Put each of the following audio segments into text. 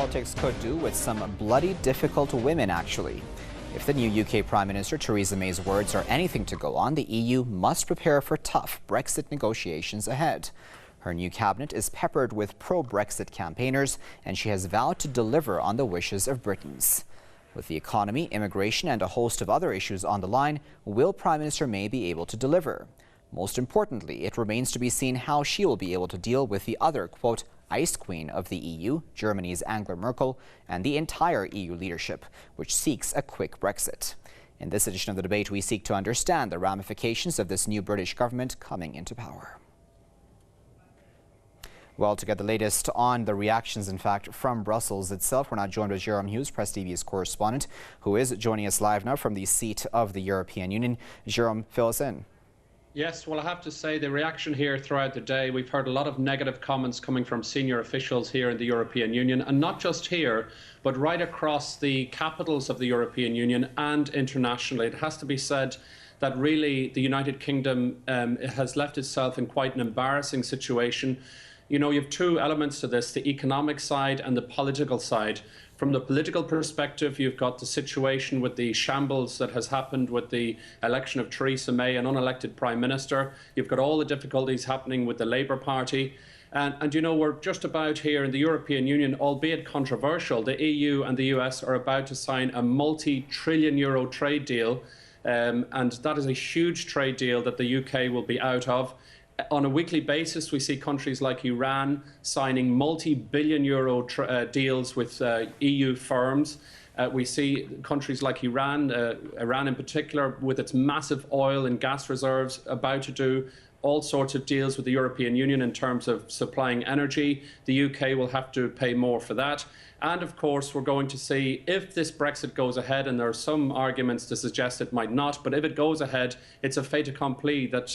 politics could do with some bloody difficult women, actually. If the new UK Prime Minister Theresa May's words are anything to go on, the EU must prepare for tough Brexit negotiations ahead. Her new cabinet is peppered with pro-Brexit campaigners, and she has vowed to deliver on the wishes of Britons. With the economy, immigration and a host of other issues on the line, will Prime Minister May be able to deliver? Most importantly, it remains to be seen how she will be able to deal with the other, quote, ice queen of the EU, Germany's Angela Merkel, and the entire EU leadership, which seeks a quick Brexit. In this edition of the debate, we seek to understand the ramifications of this new British government coming into power. Well, to get the latest on the reactions, in fact, from Brussels itself, we're now joined by Jerome Hughes, Press TV's correspondent, who is joining us live now from the seat of the European Union. Jerome, fill us in. Yes, well, I have to say the reaction here throughout the day, we've heard a lot of negative comments coming from senior officials here in the European Union, and not just here, but right across the capitals of the European Union and internationally. It has to be said that really the United Kingdom has left itself in quite an embarrassing situation. You know, you have two elements to this, the economic side and the political side. From the political perspective, you've got the situation with the shambles that has happened with the election of Theresa May, an unelected Prime Minister. You've got all the difficulties happening with the Labour Party. And you know, we're just about here in the European Union, albeit controversial, the EU and the US are about to sign a multi-trillion euro trade deal. And that is a huge trade deal that the UK will be out of. On a weekly basis, we see countries like Iran signing multi-billion euro deals with EU firms. We see countries like Iran in particular, with its massive oil and gas reserves, about to do all sorts of deals with the European Union in terms of supplying energy. The UK will have to pay more for that. And of course, we're going to see if this Brexit goes ahead, and there are some arguments to suggest it might not, but if it goes ahead, it's a fait accompli that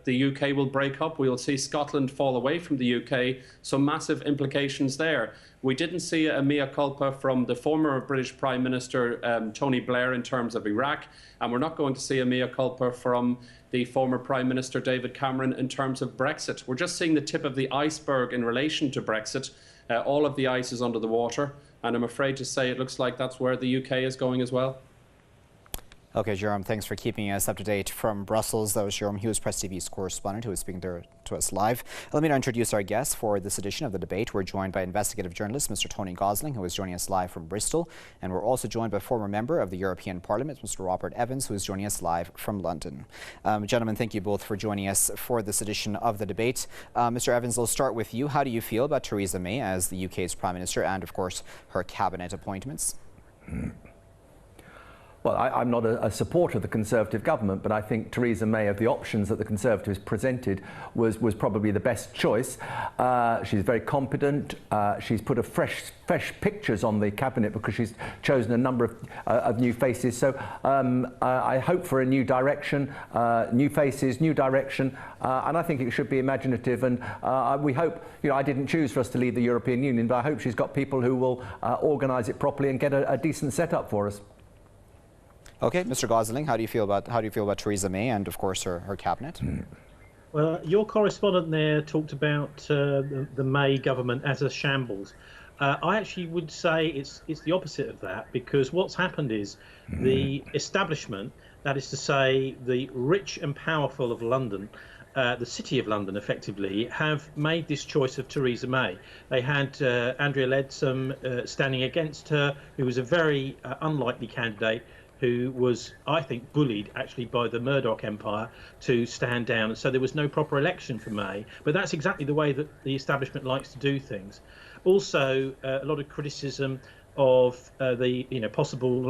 the UK will break up. We will see Scotland fall away from the UK, so massive implications there. We didn't see a mea culpa from the former British Prime Minister Tony Blair in terms of Iraq, and we're not going to see a mea culpa from the former Prime Minister David Cameron in terms of Brexit. We're just seeing the tip of the iceberg in relation to Brexit. All of the ice is under the water, and I'm afraid to say it looks like that's where the UK is going as well. Okay, Jerome, thanks for keeping us up to date from Brussels. That was Jerome Hughes, Press TV's correspondent, who was speaking to us live. Let me now introduce our guests for this edition of the debate. We're joined by investigative journalist Mr. Tony Gosling, who is joining us live from Bristol. And we're also joined by former member of the European Parliament, Mr. Robert Evans, who is joining us live from London. Gentlemen, thank you both for joining us for this edition of the debate. Mr. Evans, I'll start with you. How do you feel about Theresa May as the UK's Prime Minister and, of course, her cabinet appointments? Well, I'm not a supporter of the Conservative government, but I think Theresa May, of the options that the Conservatives presented, was probably the best choice. She's very competent. She's put a fresh pictures on the cabinet because she's chosen a number of new faces. So I hope for a new direction, new faces, new direction, and I think it should be imaginative. And we hope, you know, I didn't choose for us to lead the European Union, but I hope she's got people who will organise it properly and get a decent setup for us. Okay, Mr. Gosling, how do you feel about Theresa May and, of course, her cabinet? Well, your correspondent there talked about the May government as a shambles. I actually would say it's the opposite of that, because what's happened is the establishment, that is to say the rich and powerful of London, the City of London, effectively, have made this choice of Theresa May. They had Andrea Leadsom standing against her, who was a very unlikely candidate, who was, I think, bullied actually by the Murdoch empire to stand down. And so there was no proper election for May. But that's exactly the way that the establishment likes to do things. Also, a lot of criticism of the possible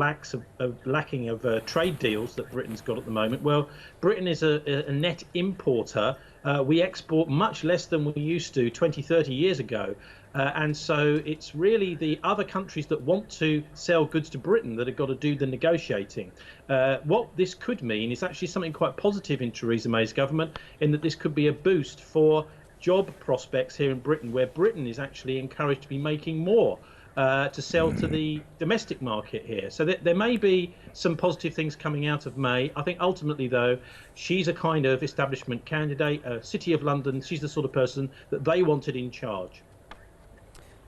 lacking of trade deals that Britain's got at the moment. Well, Britain is a net importer. We export much less than we used to 20, 30 years ago. And so it's really the other countries that want to sell goods to Britain that have got to do the negotiating. What this could mean is actually something quite positive in Theresa May's government, in that this could be a boost for job prospects here in Britain, where Britain is actually encouraged to be making more to sell to the domestic market here. So there may be some positive things coming out of May. I think ultimately, though, she's a kind of establishment candidate, City of London. She's the sort of person that they wanted in charge.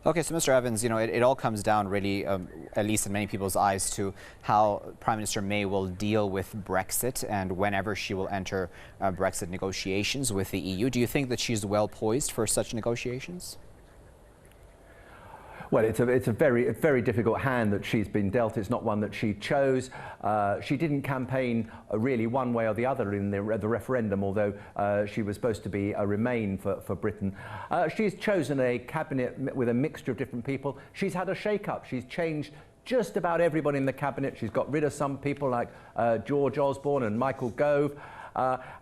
Okay, so Mr. Evans, you know, it all comes down really, at least in many people's eyes, to how Prime Minister May will deal with Brexit and whenever she will enter Brexit negotiations with the EU. Do you think that she's well poised for such negotiations? Well, it's a very difficult hand that she's been dealt. It's not one that she chose. She didn't campaign really one way or the other in the referendum, although she was supposed to be a Remain for Britain. She's chosen a cabinet with a mixture of different people. She's had a shake-up. She's changed just about everybody in the cabinet. She's got rid of some people like George Osborne and Michael Gove.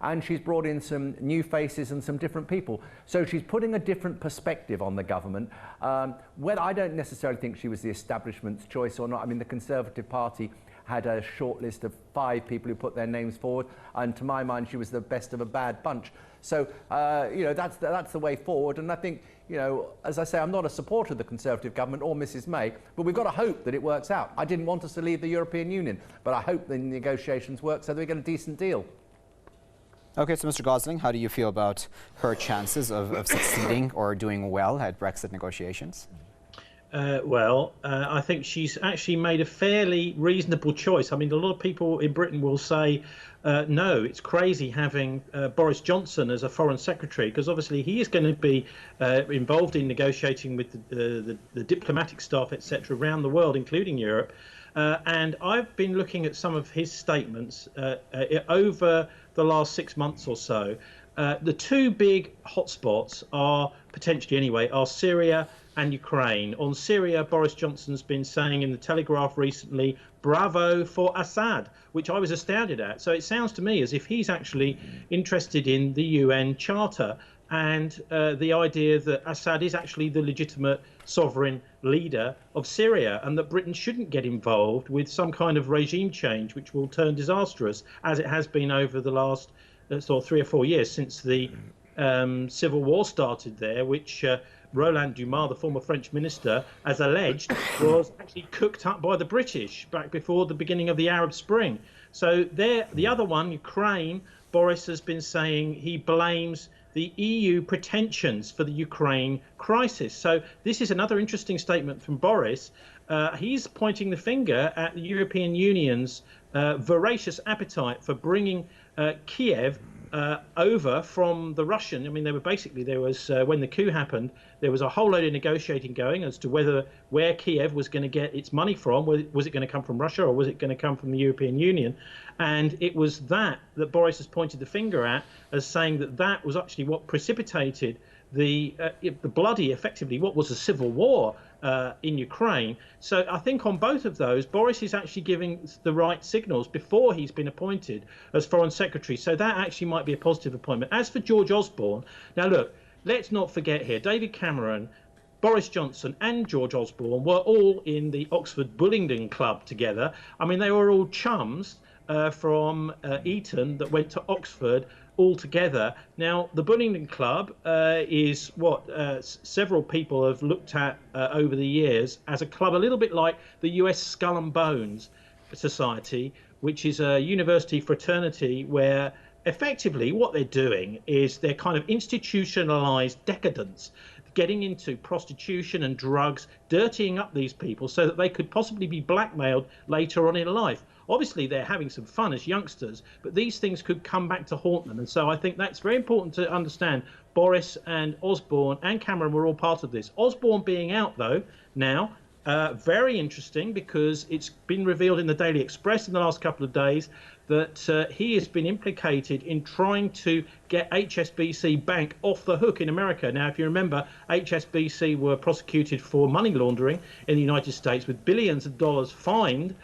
And she's brought in some new faces and some different people. So she's putting a different perspective on the government. Well, I don't necessarily think she was the establishment's choice or not. I mean, the Conservative Party had a short list of 5 people who put their names forward, and to my mind, she was the best of a bad bunch. So, you know, that's the way forward. And I think, you know, as I say, I'm not a supporter of the Conservative government or Mrs May, but we've got to hope that it works out. I didn't want us to leave the European Union, but I hope the negotiations work so that we get a decent deal. Okay, so Mr. Gosling, how do you feel about her chances of succeeding or doing well at Brexit negotiations? I think she's actually made a fairly reasonable choice. I mean, a lot of people in Britain will say, no, it's crazy having Boris Johnson as a foreign secretary, because obviously he is going to be involved in negotiating with the diplomatic staff, etc., around the world, including Europe. And I've been looking at some of his statements over the last 6 months or so. The 2 big hotspots are, potentially anyway, are Syria and Ukraine. On Syria, Boris Johnson's been saying in the Telegraph recently, bravo for Assad, which I was astounded at. So it sounds to me as if he's actually interested in the UN Charter and the idea that Assad is actually the legitimate sovereign leader of Syria, and that Britain shouldn't get involved with some kind of regime change which will turn disastrous, as it has been over the last 3 or 4 years since the civil war started there, which Roland Dumas, the former French minister, as alleged, was actually cooked up by the British back before the beginning of the Arab Spring. So there, the other one, Ukraine, Boris has been saying he blames the EU pretensions for the Ukraine crisis. So this is another interesting statement from Boris. He's pointing the finger at the European Union's voracious appetite for bringing Kiev over from the Russian. I mean, there was when the coup happened, there was a whole load of negotiating going as to where Kiev was going to get its money from. Was it going to come from Russia, or was it going to come from the European Union? And it was that Boris has pointed the finger at as saying that was actually what precipitated the bloody, effectively, what was a civil war in Ukraine. So I think on both of those, Boris is actually giving the right signals before he's been appointed as Foreign Secretary. So that actually might be a positive appointment. As for George Osborne, now look, let's not forget here, David Cameron, Boris Johnson and George Osborne were all in the Oxford Bullingdon Club together. I mean, they were all chums from Eton that went to Oxford all together. Now, the Bullingdon Club is what several people have looked at over the years as a club a little bit like the US Skull and Bones Society, which is a university fraternity where effectively what they're doing is they're kind of institutionalized decadence, getting into prostitution and drugs, dirtying up these people so that they could possibly be blackmailed later on in life. Obviously, they're having some fun as youngsters, but these things could come back to haunt them. And so I think that's very important to understand. Boris and Osborne and Cameron were all part of this. Osborne being out, though, now, very interesting, because it's been revealed in the Daily Express in the last couple of days that he has been implicated in trying to get HSBC Bank off the hook in America. Now, if you remember, HSBC were prosecuted for money laundering in the United States with billions of dollars fined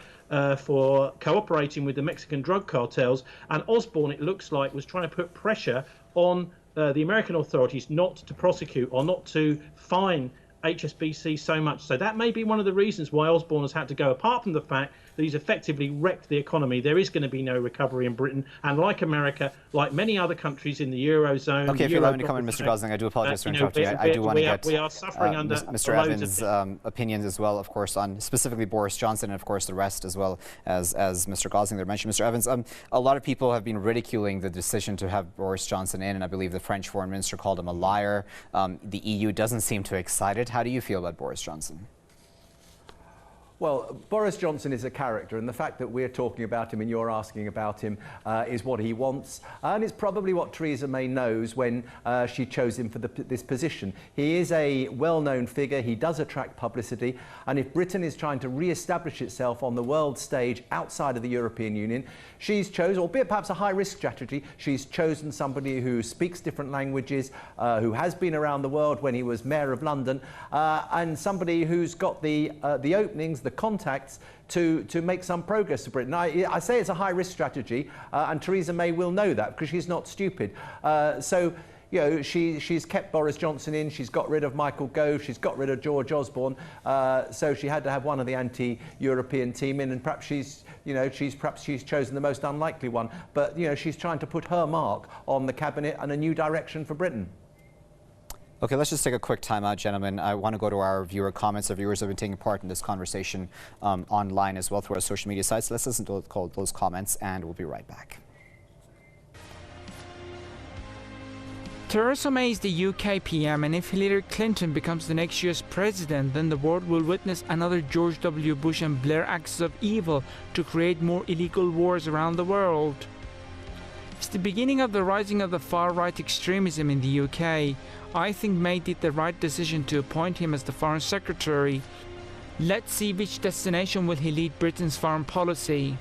for cooperating with the Mexican drug cartels. And Osborne, it looks like, was trying to put pressure on the American authorities not to prosecute or not to fine HSBC so much. So that may be one of the reasons why Osborne has had to go, apart from the fact that he's effectively wrecked the economy. There is going to be no recovery in Britain, and like America, like many other countries in the Eurozone... Okay, if you allow me to come in, Mr. Gosling, I do apologise for interrupting. I do want to get we are suffering under Mr. Evans' opinions as well, of course, on specifically Boris Johnson and, of course, the rest as well as Mr. Gosling there mentioned. Mr. Evans, a lot of people have been ridiculing the decision to have Boris Johnson in, and I believe the French foreign minister called him a liar. The EU doesn't seem too excited How do you feel about Boris Johnson? Well, Boris Johnson is a character, and the fact that we're talking about him and you're asking about him is what he wants, and it's probably what Theresa May knows when she chose him for this position. He is a well-known figure, he does attract publicity, and if Britain is trying to re-establish itself on the world stage outside of the European Union, she's chosen, albeit perhaps a high-risk strategy, she's chosen somebody who speaks different languages, who has been around the world when he was Mayor of London, and somebody who's got the openings, the contacts to make some progress to Britain. I say it's a high-risk strategy, and Theresa May will know that because she's not stupid. So, you know, she's kept Boris Johnson in, she's got rid of Michael Gove, she's got rid of George Osborne, so she had to have one of the anti-European team in, and perhaps she's chosen the most unlikely one. But, you know, she's trying to put her mark on the cabinet and a new direction for Britain. Okay, let's just take a quick time out, gentlemen. I want to go to our viewer comments. Our viewers have been taking part in this conversation online as well through our social media sites. Let's listen to those comments, and we'll be right back. Theresa May is the UK PM, and if Hillary Clinton becomes the next US president, then the world will witness another George W. Bush and Blair acts of evil to create more illegal wars around the world. It's the beginning of the rising of the far-right extremism in the UK. I think May did the right decision to appoint him as the Foreign Secretary. Let's see which destination will he lead Britain's foreign policy.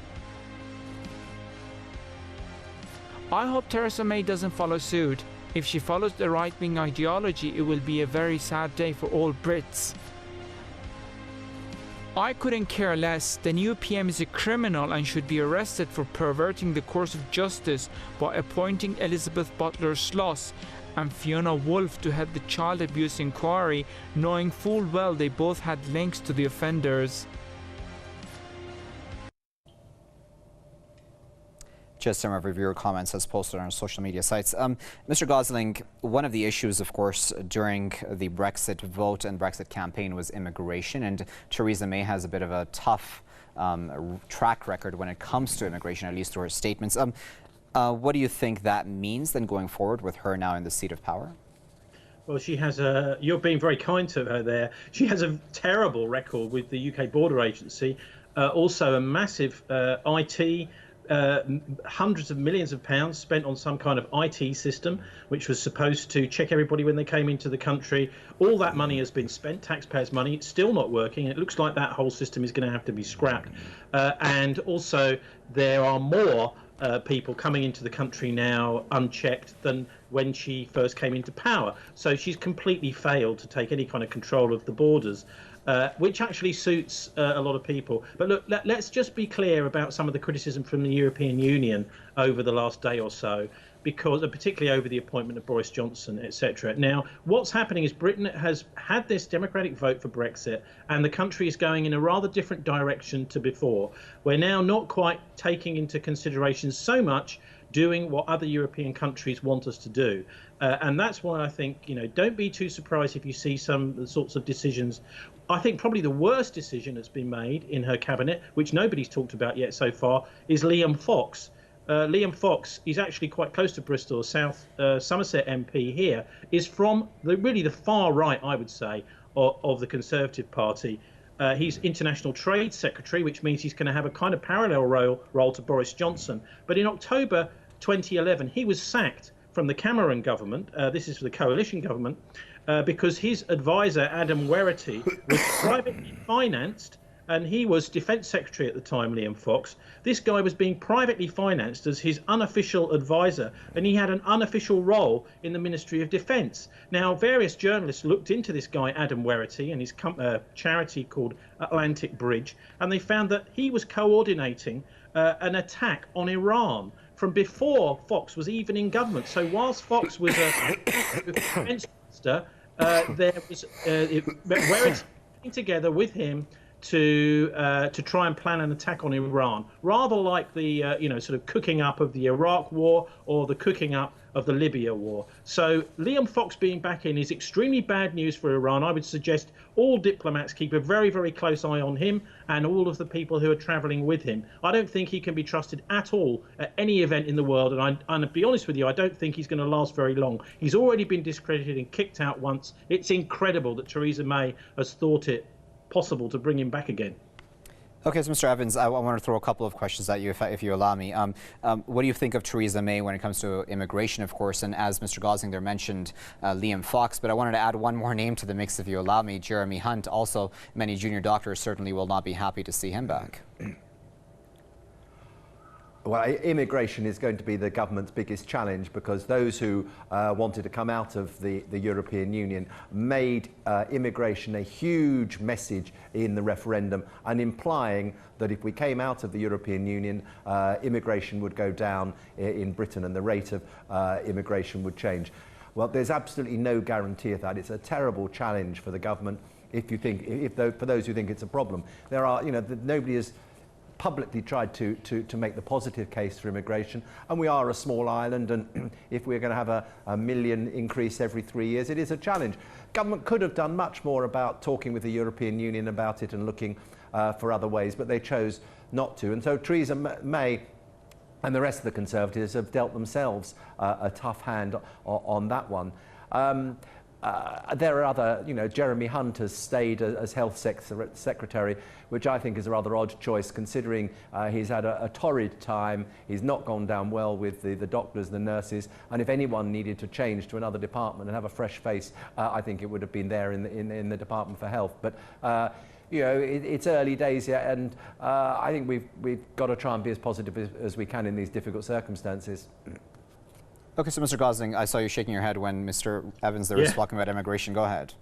I hope Theresa May doesn't follow suit. If she follows the right-wing ideology, it will be a very sad day for all Brits. I couldn't care less. The new PM is a criminal and should be arrested for perverting the course of justice by appointing Elizabeth Butler-Sloss and Fiona Woolf to head the child abuse inquiry, knowing full well they both had links to the offenders. Just some of our viewer comments as posted on our social media sites. Mr. Gosling, one of the issues, of course, during the Brexit vote and Brexit campaign was immigration, and Theresa May has a bit of a tough track record when it comes to immigration, at least through her statements. What do you think that means then going forward with her now in the seat of power? Well, she has a, you're being very kind to her there. She has a terrible record with the UK Border Agency, also a massive IT, hundreds of millions of pounds spent on some kind of IT system which was supposed to check everybody when they came into the country. All that money has been spent, taxpayers' money. It's still not working. It looks like that whole system is going to have to be scrapped. And also there are more people coming into the country now unchecked than when she first came into power. So she's completely failed to take any kind of control of the borders. Which actually suits a lot of people. But look, let's just be clear about some of the criticism from the European Union over the last day or so, because particularly over the appointment of Boris Johnson, etc. Now, what's happening is Britain has had this democratic vote for Brexit, and the country is going in a rather different direction to before. We're now not quite taking into consideration so much doing what other European countries want us to do. And that's why I think, you know, don't be too surprised if you see some of the sorts of decisions. I think probably the worst decision that's been made in her cabinet, which nobody's talked about yet so far, is Liam Fox. Liam Fox is actually quite close to Bristol, South Somerset MP here, is from really the far right, I would say, of the Conservative Party. He's International Trade Secretary, which means he's going to have a kind of parallel role to Boris Johnson. But in October 2011, he was sacked from the Cameron government. This is for the coalition government, because his advisor, Adam Werritty, was privately financed, and he was Defence Secretary at the time, Liam Fox. This guy was being privately financed as his unofficial advisor, and he had an unofficial role in the Ministry of Defence. Now, various journalists looked into this guy, Adam Werritty, and his charity called Atlantic Bridge, and they found that he was coordinating an attack on Iran from before Fox was even in government. So whilst Fox was a defence minister, there was Werritty working together with him to try and plan an attack on Iran, rather like the sort of cooking up of the Iraq War or the cooking up of the Libya war. So Liam Fox being back in is extremely bad news for Iran. I would suggest all diplomats keep a very, very close eye on him and all of the people who are travelling with him. I don't think he can be trusted at all at any event in the world. And to be honest with you, I don't think he's going to last very long. He's already been discredited and kicked out once. It's incredible that Theresa May has thought it possible to bring him back again. Okay, so Mr. Evans, I want to throw a couple of questions at you, if you allow me. What do you think of Theresa May when it comes to immigration, of course? And as Mr. Gosling there mentioned, Liam Fox, but I wanted to add one more name to the mix, if you allow me, Jeremy Hunt. Also, many junior doctors certainly will not be happy to see him back. Well, immigration is going to be the government's biggest challenge, because those who wanted to come out of the European Union made immigration a huge message in the referendum, and implying that if we came out of the European Union, immigration would go down in Britain and the rate of immigration would change. Well, there's absolutely no guarantee of that. It's a terrible challenge for the government for those who think it's a problem. There are, nobody has publicly tried to make the positive case for immigration, and we are a small island, and if we're going to have a million increase every 3 years, it is a challenge. Government could have done much more about talking with the European Union about it and looking for other ways, but they chose not to. And so Theresa May and the rest of the Conservatives have dealt themselves a tough hand on that one. There are other, Jeremy Hunt has stayed as Health Secretary, which I think is a rather odd choice, considering he's had a torrid time. He's not gone down well with the doctors, the nurses, and if anyone needed to change to another department and have a fresh face, I think it would have been there in the Department for Health. But it's early days yet, and I think we've got to try and be as positive as we can in these difficult circumstances. Okay, so Mr. Gosling, I saw you shaking your head when Mr. Evans there was talking about immigration. Go ahead.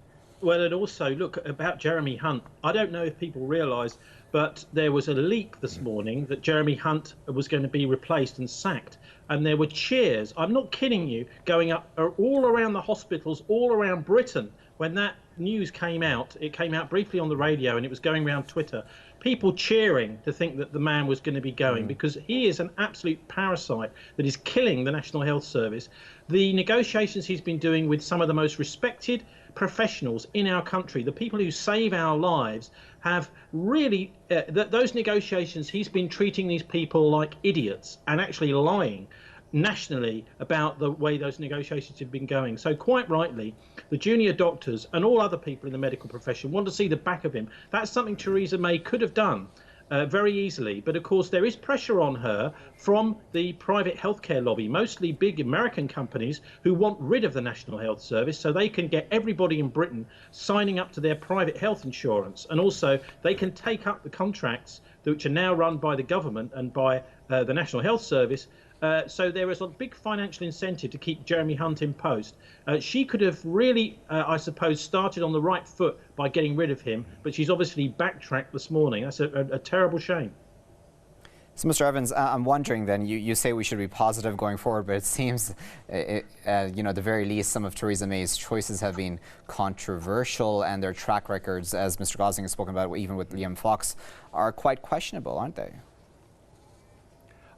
Well, and also, look, about Jeremy Hunt, I don't know if people realise, but there was a leak this morning that Jeremy Hunt was going to be replaced and sacked. And there were cheers, I'm not kidding you, going up all around the hospitals, all around Britain. When that news came out, it came out briefly on the radio and it was going around Twitter. People cheering to think that the man was going to be going, because he is an absolute parasite that is killing the National Health Service. The negotiations he's been doing with some of the most respected professionals in our country, the people who save our lives, have really, those negotiations, he's been treating these people like idiots and actually lying nationally about the way those negotiations have been going. So quite rightly, the junior doctors and all other people in the medical profession want to see the back of him. That's something Theresa May could have done very easily. But of course, there is pressure on her from the private healthcare lobby, mostly big American companies who want rid of the National Health Service so they can get everybody in Britain signing up to their private health insurance. And also they can take up the contracts which are now run by the government and by the National Health Service. So there is a big financial incentive to keep Jeremy Hunt in post. She could have really, I suppose, started on the right foot by getting rid of him, but she's obviously backtracked this morning. That's a terrible shame. So, Mr. Evans, I'm wondering then, you say we should be positive going forward, but it seems, at the very least, some of Theresa May's choices have been controversial, and their track records, as Mr. Gosling has spoken about, even with Liam Fox, are quite questionable, aren't they?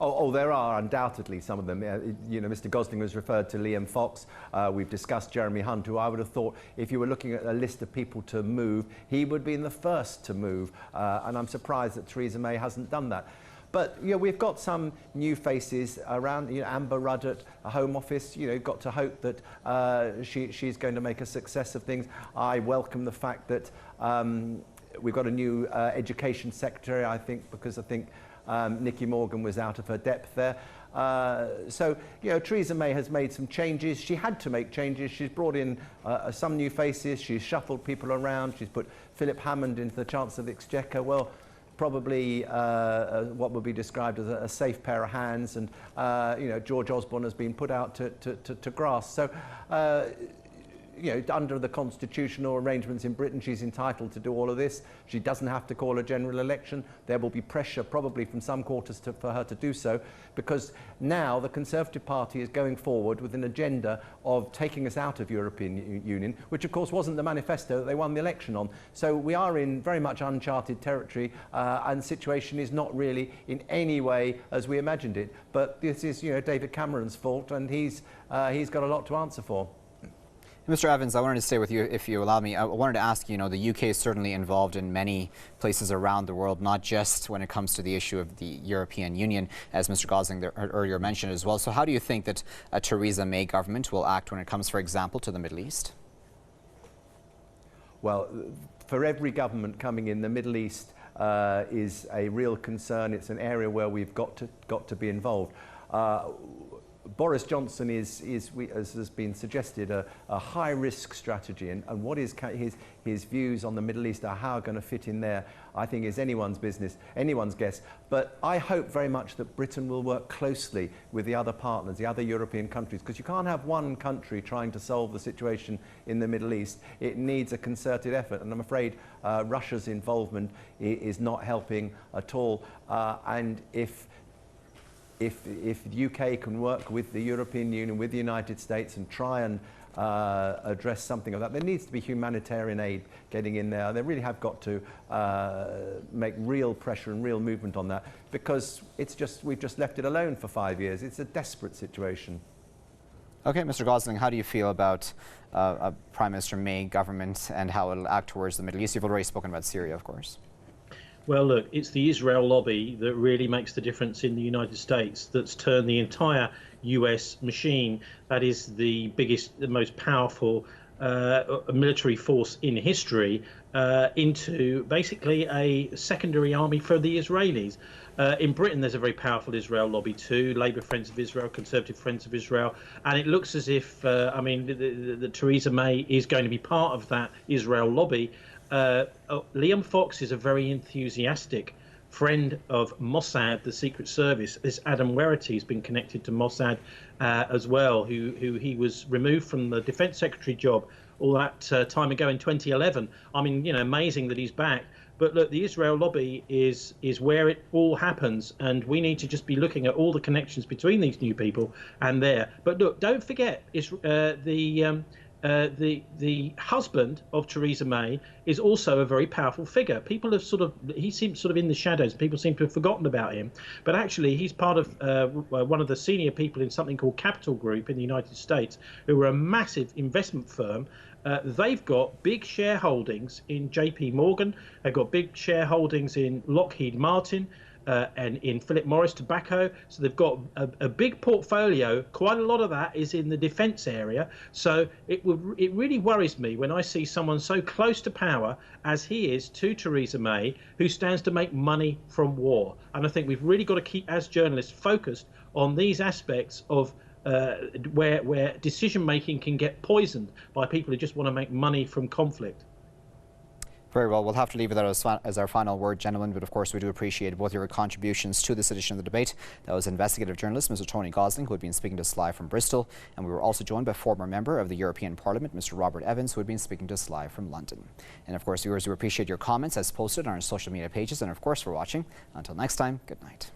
Oh, there are undoubtedly some of them. Mr. Gosling has referred to Liam Fox. We've discussed Jeremy Hunt, who I would have thought, if you were looking at a list of people to move, he would be in the first to move. And I'm surprised that Theresa May hasn't done that. But we've got some new faces around. Amber Rudd at a Home Office. Got to hope that she's going to make a success of things. I welcome the fact that we've got a new Education Secretary. I think Nicky Morgan was out of her depth there. So Theresa May has made some changes. She had to make changes. She's brought in some new faces. She's shuffled people around. She's put Philip Hammond into the Chancellor of the Exchequer. Well, probably what would be described as a safe pair of hands. And George Osborne has been put out to grass. So you know, under the constitutional arrangements in Britain, she's entitled to do all of this. She doesn't have to call a general election. There will be pressure probably from some quarters for her to do so, because now the Conservative Party is going forward with an agenda of taking us out of European Union, which of course wasn't the manifesto that they won the election on. So we are in very much uncharted territory, and the situation is not really in any way as we imagined it. But this is, you know, David Cameron's fault, and he's got a lot to answer for. Mr. Evans, I wanted to stay with you, if you allow me. I wanted to ask, you know, the UK is certainly involved in many places around the world, not just when it comes to the issue of the European Union, as Mr. Gosling earlier mentioned as well. So how do you think that a Theresa May government will act when it comes, for example, to the Middle East? Well, for every government coming in, the Middle East is a real concern. It's an area where we've got to be involved. Boris Johnson is as has been suggested, a high-risk strategy, and what is his views on the Middle East are how going to fit in there, I think is anyone's business, anyone's guess. But I hope very much that Britain will work closely with the other partners, the other European countries, because you can't have one country trying to solve the situation in the Middle East. It needs a concerted effort, and I'm afraid Russia's involvement is not helping at all. And if the UK can work with the European Union, with the United States, and try and address something of that, there needs to be humanitarian aid getting in there. They really have got to make real pressure and real movement on that, because we've just left it alone for 5 years. It's a desperate situation. Okay, Mr. Gosling, how do you feel about Prime Minister May government and how it'll act towards the Middle East? You've already spoken about Syria, of course. Well, look, it's the Israel lobby that really makes the difference in the United States, that's turned the entire US machine, that is the biggest, the most powerful military force in history, into basically a secondary army for the Israelis. In Britain, there's a very powerful Israel lobby too, Labour Friends of Israel, Conservative Friends of Israel, and it looks as if, I mean, the Theresa May is going to be part of that Israel lobby. Liam Fox is a very enthusiastic friend of Mossad, the Secret Service. This Adam Werritty has been connected to Mossad as well, who he was removed from the Defence Secretary job all that time ago in 2011. I mean, you know, amazing that he's back. But look, the Israel lobby is where it all happens, and we need to just be looking at all the connections between these new people and there. But look, don't forget, the husband of Theresa May is also a very powerful figure. People have he seems sort of in the shadows. People seem to have forgotten about him. But actually, he's part of one of the senior people in something called Capital Group in the United States, who are a massive investment firm. They've got big shareholdings in JP Morgan. They've got big shareholdings in Lockheed Martin. And in Philip Morris Tobacco. So they've got a big portfolio. Quite a lot of that is in the defence area. So it really worries me when I see someone so close to power as he is to Theresa May, who stands to make money from war. And I think we've really got to keep, as journalists, focused on these aspects of where decision making can get poisoned by people who just want to make money from conflict. Very well. We'll have to leave it there as our final word, gentlemen. But of course, we do appreciate both your contributions to this edition of the debate. That was investigative journalist Mr. Tony Gosling, who had been speaking to us live from Bristol. And we were also joined by former member of the European Parliament, Mr. Robert Evans, who had been speaking to us live from London. And of course, viewers, we appreciate your comments as posted on our social media pages. And of course, for watching. Until next time, good night.